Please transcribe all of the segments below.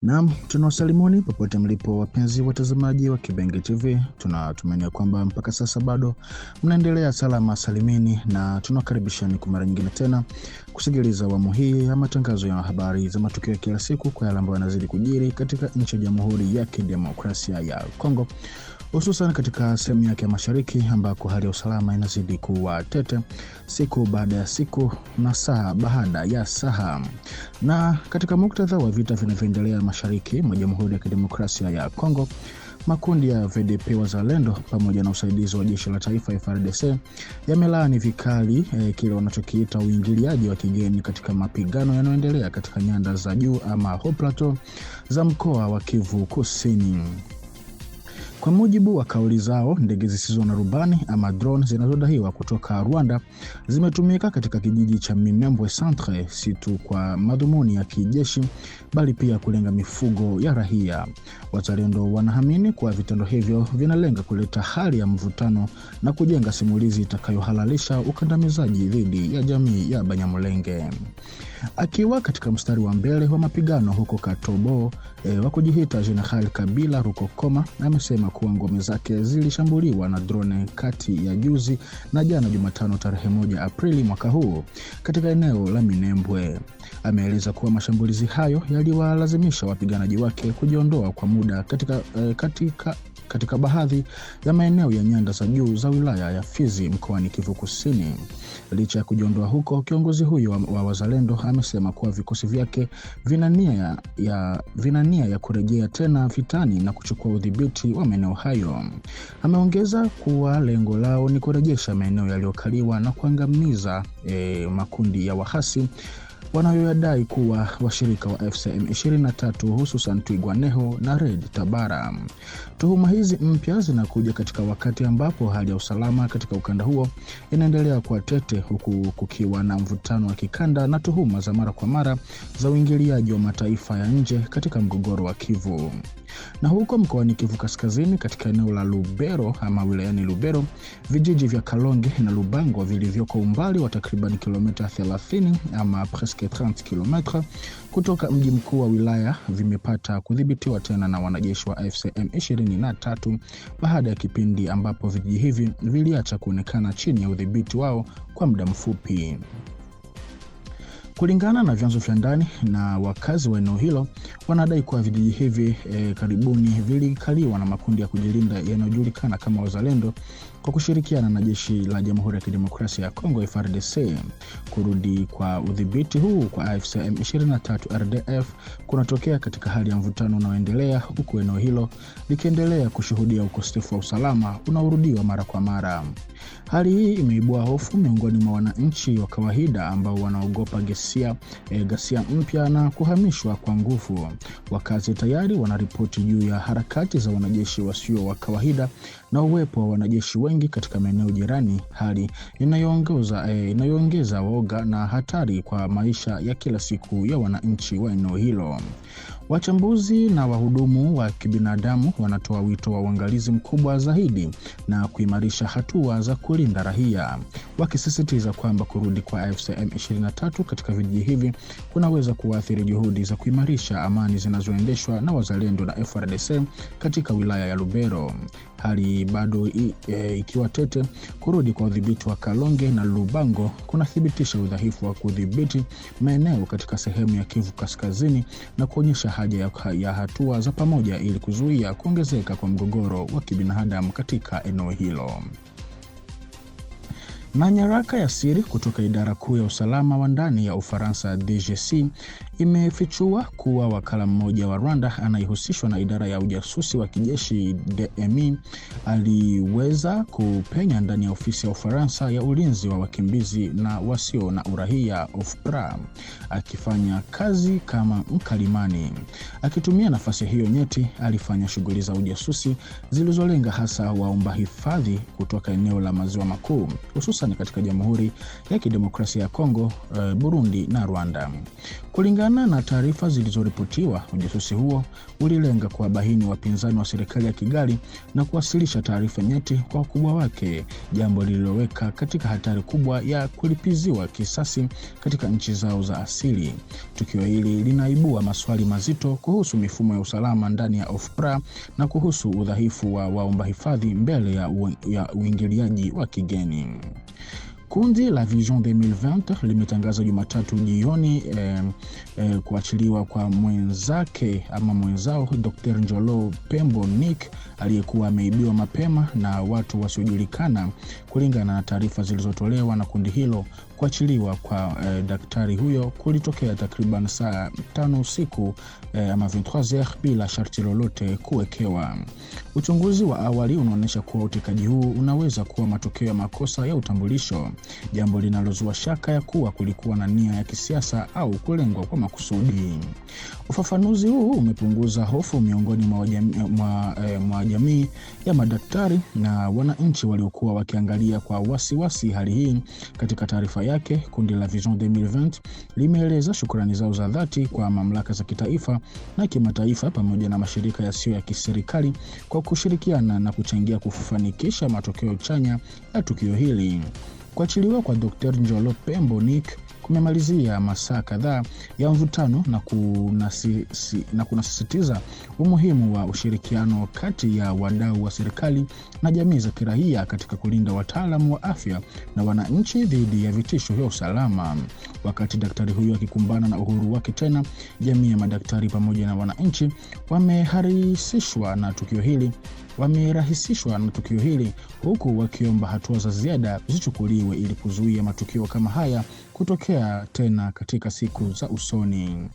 Naam, tunawasalimuni popote mlipo wapenzi watazamaji wa Kibenge TV. Tunatumaini kwamba mpaka sasa bado mnaendelea salama salimini, na tunakaribishani kwa mara nyingine tena kusikiliza awamu hii ya matangazo ya habari za matukio ya kila siku kwa yale ambayo yanazidi kujiri katika nchi ya Jamhuri ya Kidemokrasia ya Kongo, hususan katika sehemu yake ya mashariki ambako hali ya usalama inazidi kuwa tete siku baada ya siku na saa baada ya saa. Na katika muktadha wa vita vinavyoendelea mashariki mwa Jamhuri ya Kidemokrasia ya Kongo, makundi ya VDP Wazalendo pamoja na usaidizi wa jeshi la taifa FARDC yamelaani vikali kile wanachokiita uingiliaji wa kigeni katika mapigano yanayoendelea katika nyanda za juu ama Haut Plateau za mkoa wa Kivu Kusini. Kwa mujibu wa kauli zao, ndege zisizo na rubani ama drone zinazodaiwa kutoka Rwanda zimetumika katika kijiji cha Minembwe Centre, si tu kwa madhumuni ya kijeshi bali pia kulenga mifugo ya raia. Wazalendo wanaamini kuwa vitendo hivyo vinalenga kuleta hali ya mvutano na kujenga simulizi itakayohalalisha ukandamizaji dhidi ya jamii ya Banyamulenge. Akiwa katika mstari wa mbele wa mapigano huko Katobo, wa kujihita Jenerali Kabila Rukokoma amesema kuwa ngome zake zilishambuliwa na drone kati ya juzi na jana Jumatano tarehe 1 Aprili mwaka huu katika eneo la Minembwe. Ameeleza kuwa mashambulizi hayo yaliwalazimisha wapiganaji wake kujiondoa kwa muda katika baadhi ya maeneo ya nyanda za juu za wilaya ya Fizi mkoani Kivu Kusini. Licha ya kujiondoa huko, kiongozi huyo wa Wazalendo amesema kuwa vikosi vyake vina nia ya kurejea tena vitani na kuchukua udhibiti wa maeneo hayo. Ameongeza kuwa lengo lao ni kurejesha maeneo yaliyokaliwa na kuangamiza makundi ya wahasi wanayoyadai kuwa washirika wa FCM 23 hususan Twirwaneho na Red Tabara. Tuhuma hizi mpya zinakuja katika wakati ambapo hali ya usalama katika ukanda huo inaendelea kuwa tete, huku kukiwa na mvutano wa kikanda na tuhuma za mara kwa mara za uingiliaji wa mataifa ya nje katika mgogoro wa Kivu. Na huko mkoani Kivu Kaskazini katika eneo la Lubero ama wilayani Lubero, vijiji vya Kalonge na Lubango vilivyoko umbali wa takriban kilomita 30 ama presque 30 km kutoka mji mkuu wa wilaya vimepata kudhibitiwa tena na wanajeshi wa FCM 23 baada ya kipindi ambapo vijiji hivi viliacha kuonekana chini ya udhibiti wao kwa muda mfupi. Kulingana na vyanzo vya ndani na wakazi wa eneo hilo, wanadai kuwa vijiji hivi karibuni vilikaliwa na makundi ya kujilinda yanayojulikana kama Wazalendo kwa kushirikiana na jeshi la Jamhuri ya Kidemokrasia ya Kongo FARDC. Kurudi kwa udhibiti huu kwa FCM 23 RDF kunatokea katika hali ya mvutano unaoendelea, huku eneo hilo likiendelea kushuhudia ukosefu wa usalama unaorudiwa mara kwa mara. Hali hii imeibua hofu miongoni mwa wananchi wa kawaida ambao wanaogopa ghasia mpya na kuhamishwa kwa nguvu. Wakazi tayari wanaripoti juu ya harakati za wanajeshi wasio wa kawaida na uwepo wa wanajeshi wengi katika maeneo jirani, hali inayoongeza woga na hatari kwa maisha ya kila siku ya wananchi wa eneo hilo. Wachambuzi na wahudumu wa kibinadamu wanatoa wito wa uangalizi mkubwa zaidi na kuimarisha hatua za kulinda raia, wakisisitiza kwamba kurudi kwa FCM 23 katika vijiji hivi kunaweza kuathiri juhudi za kuimarisha amani zinazoendeshwa na Wazalendo na FARDC katika wilaya ya Lubero. Hali bado ikiwa tete, kurudi kwa udhibiti wa Kalonge na Lubango kunathibitisha udhaifu wa kudhibiti maeneo katika sehemu ya Kivu Kaskazini na kuonyesha haja ya hatua za pamoja ili kuzuia kuongezeka kwa mgogoro wa kibinadamu katika eneo hilo. Na nyaraka ya siri kutoka idara kuu ya usalama wa ndani ya Ufaransa DGC imefichua kuwa wakala mmoja wa Rwanda anayehusishwa na idara ya ujasusi wa kijeshi DMI aliweza kupenya ndani ya ofisi ya Ufaransa ya ulinzi wa wakimbizi na wasio na uraia OFPRA, akifanya kazi kama mkalimani. Akitumia nafasi hiyo nyeti, alifanya shughuli za ujasusi zilizolenga hasa waomba hifadhi kutoka eneo la Maziwa Makuu, hususan katika Jamhuri ya Kidemokrasia ya Kongo, Burundi na Rwanda. Kulingana na taarifa zilizoripotiwa, ujasusi huo ulilenga kuwabaini wapinzani wa serikali ya Kigali na kuwasilisha taarifa nyeti kwa wakubwa wake, jambo lililoweka katika hatari kubwa ya kulipiziwa kisasi katika nchi zao za asili. Tukio hili linaibua maswali mazito kuhusu mifumo ya usalama ndani ya OFPRA na kuhusu udhaifu wa waomba hifadhi mbele ya uingiliaji wa kigeni. Kundi la Vision 2020 limetangaza Jumatatu jioni kuachiliwa kwa mwenzao Dr. Njolo Pembo Nick aliyekuwa ameibiwa mapema na watu wasiojulikana. Kulingana na taarifa zilizotolewa na kundi hilo, kuachiliwa kwa daktari huyo kulitokea takriban saa 5 usiku ama 23h bila sharti lolote kuwekewa. Uchunguzi wa awali unaonyesha kuwa utekaji huu unaweza kuwa matokeo ya makosa ya utambulisho, jambo linalozua shaka ya kuwa kulikuwa na nia ya kisiasa au kulengwa kwa makusudi. Ufafanuzi huu umepunguza hofu miongoni mwa jamii ya madaktari na wananchi waliokuwa wakiangalia kwa wasiwasi hali hii. Katika taarifa yake, kundi la Vision 2020 limeeleza shukrani zao za dhati kwa mamlaka za kitaifa na kimataifa pamoja na mashirika yasiyo ya kiserikali kwa kushirikiana na kuchangia kufanikisha matokeo chanya ya tukio hili. Kuachiliwa kwa Dr. Njolo Pembo Nick kumemalizia masaa kadhaa ya mvutano na kunasisitiza umuhimu wa ushirikiano kati ya wadau wa serikali na jamii za kiraia katika kulinda wataalamu wa afya na wananchi dhidi ya vitisho vya usalama. Wakati daktari huyo akikumbana na uhuru wake tena, jamii ya madaktari pamoja na wananchi wamerahisishwa na tukio hili huku wakiomba hatua za ziada zichukuliwe ili kuzuia matukio kama haya kutokea tena katika siku za usoni.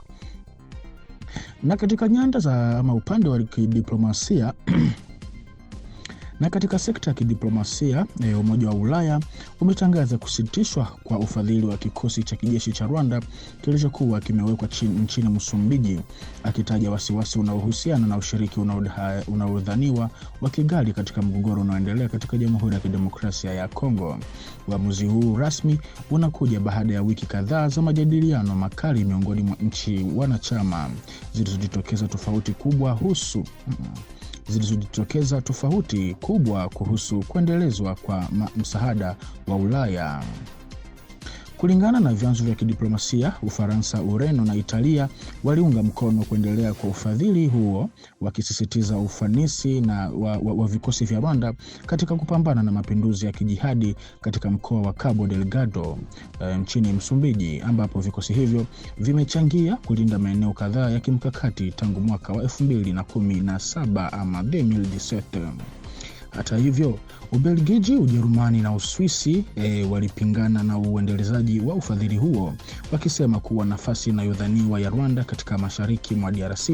Na katika nyanda za upande wa kidiplomasia na katika sekta ya kidiplomasia, Umoja wa Ulaya umetangaza kusitishwa kwa ufadhili wa kikosi cha kijeshi cha Rwanda kilichokuwa kimewekwa nchini Msumbiji, akitaja wasiwasi unaohusiana na ushiriki unaodhaniwa wa Kigali katika mgogoro unaoendelea katika Jamhuri ya Kidemokrasia ya Kongo. Uamuzi huu rasmi unakuja baada ya wiki kadhaa za majadiliano makali miongoni mwa nchi wanachama zilizojitokeza tofauti kubwa kuhusu kuendelezwa kwa msaada wa Ulaya. Kulingana na vyanzo vya kidiplomasia, Ufaransa, Ureno na Italia waliunga mkono kuendelea kwa ufadhili huo, wakisisitiza ufanisi wa vikosi vya Rwanda katika kupambana na mapinduzi ya kijihadi katika mkoa wa Cabo Delgado nchini Msumbiji, ambapo vikosi hivyo vimechangia kulinda maeneo kadhaa ya kimkakati tangu mwaka wa 2017 ama 2017. Hata hivyo, Ubelgiji, Ujerumani na Uswisi walipingana na uendelezaji wa ufadhili huo, wakisema kuwa nafasi inayodhaniwa ya Rwanda katika mashariki mwa DRC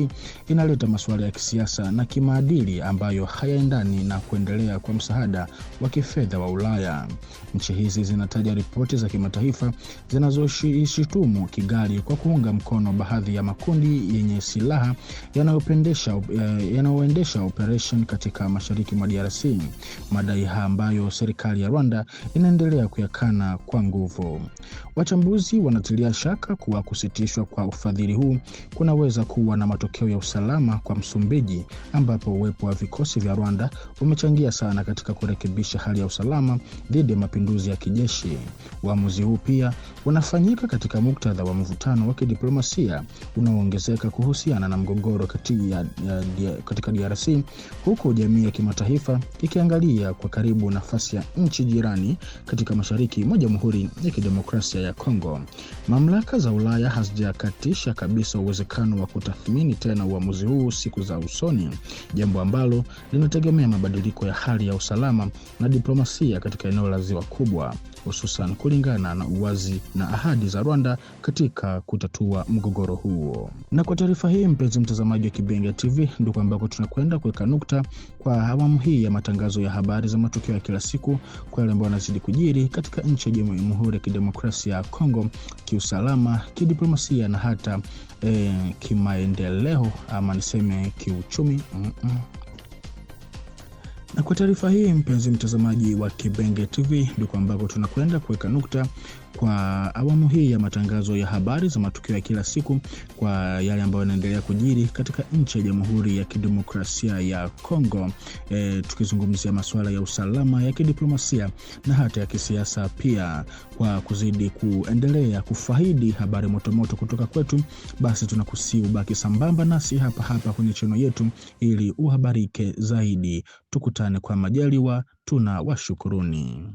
inaleta masuala ya kisiasa na kimaadili ambayo hayaendani na kuendelea kwa msaada wa kifedha wa Ulaya. Nchi hizi zinataja ripoti za kimataifa zinazoshutumu Kigali kwa kuunga mkono baadhi ya makundi yenye silaha yanayoendesha operation katika mashariki mwa DRC, madai ambayo serikali ya Rwanda inaendelea kuyakana kwa nguvu. Wachambuzi wanatilia shaka kuwa kusitishwa kwa ufadhili huu kunaweza kuwa na matokeo ya usalama kwa Msumbiji, ambapo uwepo wa vikosi vya Rwanda umechangia sana katika kurekebisha hali ya usalama dhidi ya mapinduzi ya kijeshi. Uamuzi huu pia unafanyika katika muktadha wa mvutano wa kidiplomasia unaoongezeka kuhusiana na mgogoro katika DRC, huku jamii ya kimataifa ikiangalia kwa karibu nafasi ya nchi jirani katika mashariki mwa Jamhuri ya Kidemokrasia ya Kongo. Mamlaka za Ulaya hazijakatisha kabisa uwezekano wa kutathmini tena uamuzi huu siku za usoni, jambo ambalo linategemea mabadiliko ya hali ya usalama na diplomasia katika eneo la Ziwa Kubwa, hususan kulingana na uwazi na ahadi za Rwanda katika kutatua mgogoro huo. Na kwa taarifa hii, mpenzi mtazamaji wa Kibenge TV, ndiko ambako tunakwenda kuweka nukta kwa awamu hii ya matangazo ya habari za matukio ya kila siku kwa yale ambayo yanazidi kujiri katika nchi ya Jamhuri ya Kidemokrasia ya Kongo, kiusalama, kidiplomasia na hata kimaendeleo ama niseme kiuchumi. Na kwa taarifa hii, mpenzi mtazamaji wa Kibenge TV, ndiko ambako tunakwenda kuweka nukta kwa awamu hii ya matangazo ya habari za matukio ya kila siku kwa yale ambayo yanaendelea kujiri katika nchi ya Jamhuri ya Kidemokrasia ya Kongo, tukizungumzia masuala ya usalama, ya kidiplomasia na hata ya kisiasa pia. Kwa kuzidi kuendelea kufaidi habari motomoto kutoka kwetu, basi tunakusihi ubaki sambamba nasi hapa kwenye channel yetu ili uhabarike zaidi. Tukutane kwa majaliwa, tuna washukuruni.